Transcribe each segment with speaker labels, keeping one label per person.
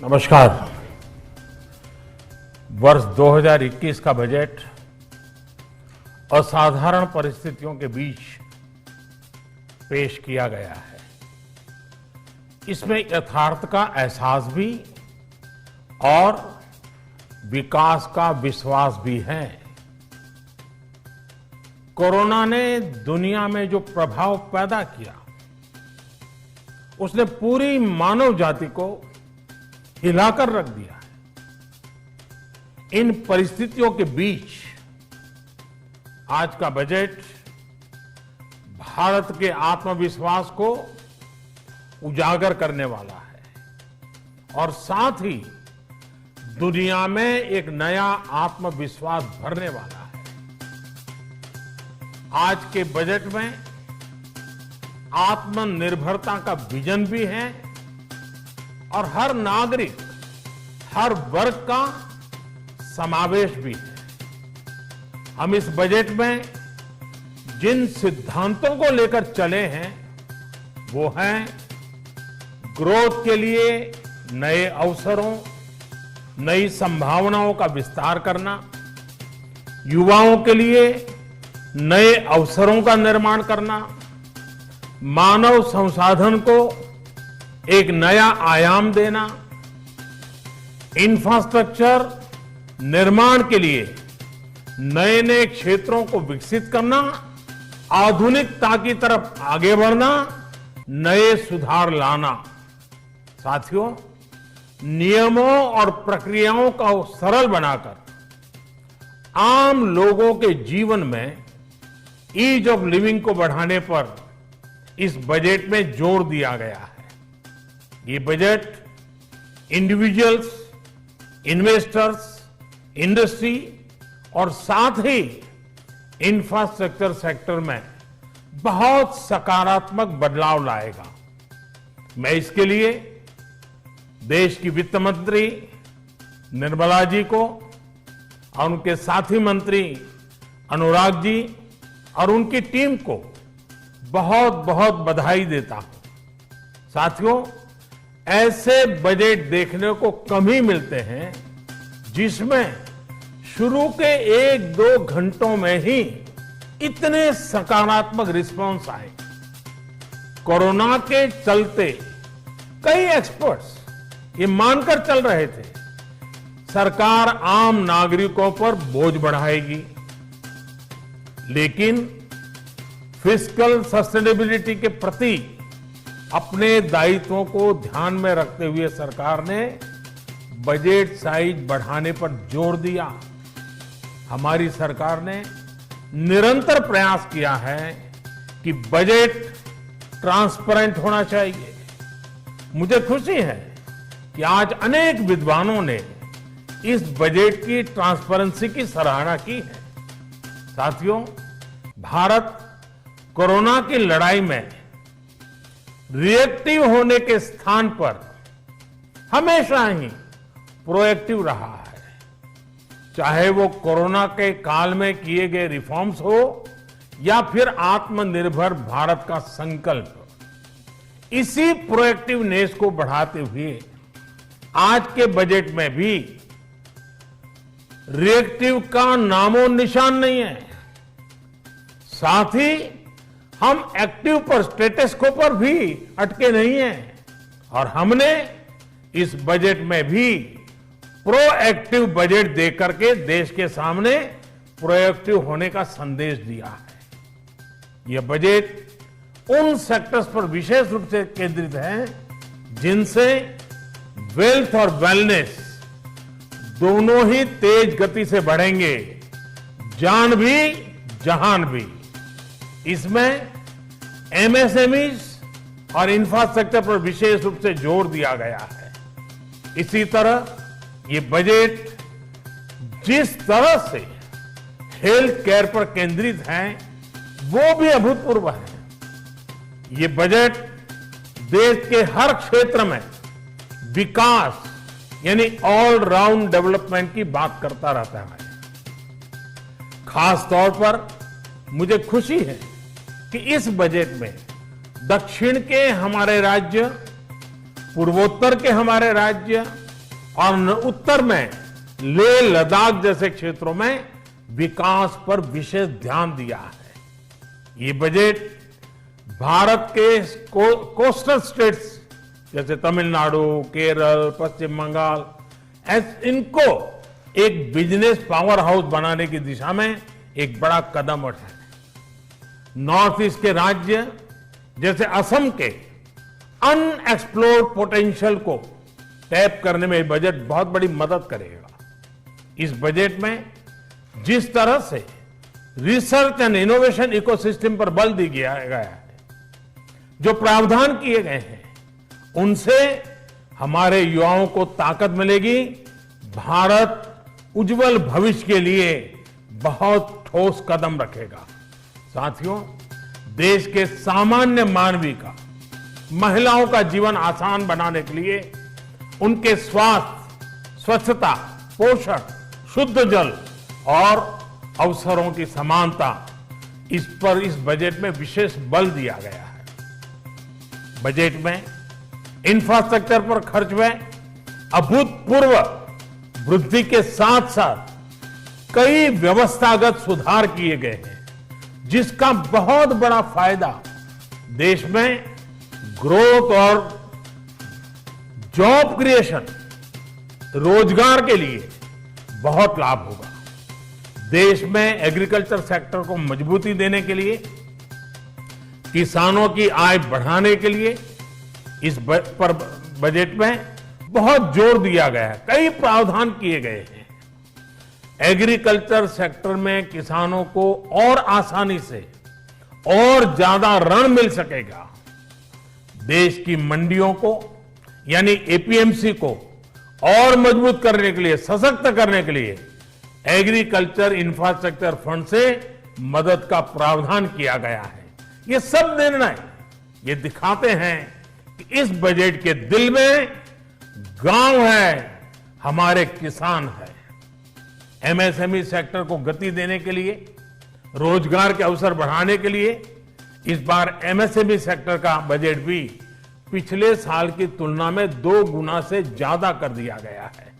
Speaker 1: नमस्कार। वर्ष 2021 का बजट असाधारण परिस्थितियों के बीच पेश किया गया है। इसमें यथार्थ का एहसास भी और विकास का विश्वास भी है। कोरोना ने दुनिया में जो प्रभाव पैदा किया, उसने पूरी मानव जाति को हिलाकर रख दिया है। इन परिस्थितियों के बीच आज का बजट भारत के आत्मविश्वास को उजागर करने वाला है और साथ ही दुनिया में एक नया आत्मविश्वास भरने वाला है। आज के बजट में आत्मनिर्भरता का विजन भी है और हर नागरिक, हर वर्ग का समावेश भी है। हम इस बजट में जिन सिद्धांतों को लेकर चले हैं वो हैं ग्रोथ के लिए नए अवसरों, नई संभावनाओं का विस्तार करना, युवाओं के लिए नए अवसरों का निर्माण करना, मानव संसाधन को एक नया आयाम देना, इंफ्रास्ट्रक्चर निर्माण के लिए नए नए क्षेत्रों को विकसित करना, आधुनिकता की तरफ आगे बढ़ना, नए सुधार लाना। साथियों, नियमों और प्रक्रियाओं को सरल बनाकर आम लोगों के जीवन में ईज ऑफ लिविंग को बढ़ाने पर इस बजट में जोर दिया गया है। ये बजट इंडिविजुअल्स, इन्वेस्टर्स, इंडस्ट्री और साथ ही इंफ्रास्ट्रक्चर सेक्टर में बहुत सकारात्मक बदलाव लाएगा। मैं इसके लिए देश की वित्त मंत्री निर्मला जी को और उनके साथी मंत्री अनुराग जी और उनकी टीम को बहुत बहुत बधाई देता हूं। साथियों, ऐसे बजट देखने को कम ही मिलते हैं जिसमें शुरू के 1-2 घंटों में ही इतने सकारात्मक रिस्पांस आए। कोरोना के चलते कई एक्सपर्ट्स ये मानकर चल रहे थे सरकार आम नागरिकों पर बोझ बढ़ाएगी, लेकिन फिस्कल सस्टेनेबिलिटी के प्रति अपने दायित्वों को ध्यान में रखते हुए सरकार ने बजट साइज बढ़ाने पर जोर दिया। हमारी सरकार ने निरंतर प्रयास किया है कि बजट ट्रांसपेरेंट होना चाहिए। मुझे खुशी है कि आज अनेक विद्वानों ने इस बजट की ट्रांसपेरेंसी की सराहना की है। साथियों, भारत कोरोना की लड़ाई में रिएक्टिव होने के स्थान पर हमेशा ही प्रोएक्टिव रहा है। चाहे वो कोरोना के काल में किए गए रिफॉर्म्स हो या फिर आत्मनिर्भर भारत का संकल्प, इसी प्रोएक्टिवनेस को बढ़ाते हुए आज के बजट में भी रिएक्टिव का नामो निशान नहीं है। साथ ही हम एक्टिव पर, स्टेटस को पर भी अटके नहीं हैं और हमने इस बजट में भी प्रोएक्टिव बजट देकर के देश के सामने प्रोएक्टिव होने का संदेश दिया है। यह बजट उन सेक्टर्स पर विशेष रूप से केंद्रित है जिनसे वेल्थ और वेलनेस दोनों ही तेज गति से बढ़ेंगे, जान भी जहान भी। इसमें एमएसएमईज और इंफ्रास्ट्रक्चर पर विशेष रूप से जोर दिया गया है। इसी तरह ये बजट जिस तरह से हेल्थ केयर पर केंद्रित है वो भी अभूतपूर्व है। ये बजट देश के हर क्षेत्र में विकास यानी ऑल राउंड डेवलपमेंट की बात करता रहता है। खास तौर पर मुझे खुशी है कि इस बजट में दक्षिण के हमारे राज्य, पूर्वोत्तर के हमारे राज्य और उत्तर में लेह लद्दाख जैसे क्षेत्रों में विकास पर विशेष ध्यान दिया है। ये बजट भारत के कोस्टल स्टेट्स जैसे तमिलनाडु, केरल, पश्चिम बंगाल, इनको एक बिजनेस पावर हाउस बनाने की दिशा में एक बड़ा कदम उठाया। नॉर्थ ईस्ट के राज्य जैसे असम के अनएक्सप्लोर्ड पोटेंशियल को टैप करने में बजट बहुत बड़ी मदद करेगा। इस बजट में जिस तरह से रिसर्च एंड इनोवेशन इकोसिस्टम पर बल दिया गया है, जो प्रावधान किए गए हैं, उनसे हमारे युवाओं को ताकत मिलेगी। भारत उज्जवल भविष्य के लिए बहुत ठोस कदम रखेगा। साथियों, देश के सामान्य मानवी का, महिलाओं का जीवन आसान बनाने के लिए उनके स्वास्थ्य, स्वच्छता, पोषण, शुद्ध जल और अवसरों की समानता, इस पर इस बजट में विशेष बल दिया गया है। बजट में इंफ्रास्ट्रक्चर पर खर्च में अभूतपूर्व वृद्धि के साथ साथ कई व्यवस्थागत सुधार किए गए हैं, जिसका बहुत बड़ा फायदा देश में ग्रोथ और जॉब क्रिएशन, रोजगार के लिए बहुत लाभ होगा। देश में एग्रीकल्चर सेक्टर को मजबूती देने के लिए, किसानों की आय बढ़ाने के लिए इस बजट में बहुत जोर दिया गया है। कई प्रावधान किए गए हैं। एग्रीकल्चर सेक्टर में किसानों को और आसानी से और ज्यादा ऋण मिल सकेगा। देश की मंडियों को यानी एपीएमसी को और मजबूत करने के लिए, सशक्त करने के लिए एग्रीकल्चर इंफ्रास्ट्रक्चर फंड से मदद का प्रावधान किया गया है। ये सब निर्णय ये दिखाते हैं कि इस बजट के दिल में गांव है, हमारे किसान है। एमएसएमई सेक्टर को गति देने के लिए, रोजगार के अवसर बढ़ाने के लिए इस बार एमएसएमई सेक्टर का बजट भी पिछले साल की तुलना में 2 गुना से ज्यादा कर दिया गया है।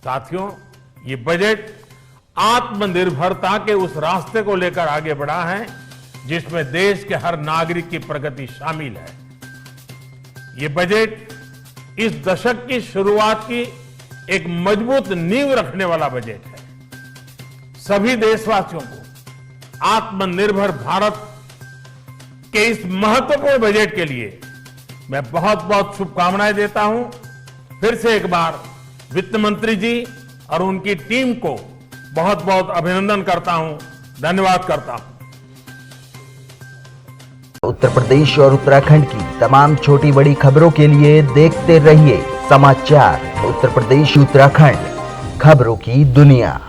Speaker 1: साथियों, ये बजट आत्मनिर्भरता के उस रास्ते को लेकर आगे बढ़ा है जिसमें देश के हर नागरिक की प्रगति शामिल है। ये बजट इस दशक की शुरुआत की एक मजबूत नींव रखने वाला बजट है। सभी देशवासियों को आत्मनिर्भर भारत के इस महत्वपूर्ण बजट के लिए मैं बहुत बहुत शुभकामनाएं देता हूं। फिर से एक बार वित्त मंत्री जी और उनकी टीम को बहुत बहुत अभिनंदन करता हूं, धन्यवाद करता हूं।
Speaker 2: उत्तर प्रदेश और उत्तराखंड की तमाम छोटी बड़ी खबरों के लिए देखते रहिए समाचार उत्तर प्रदेश उत्तराखंड, खबरों की दुनिया।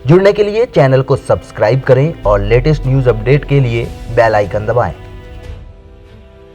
Speaker 2: जुड़ने के लिए चैनल को सब्सक्राइब करें और लेटेस्ट न्यूज अपडेट के लिए बेल आइकन दबाएं।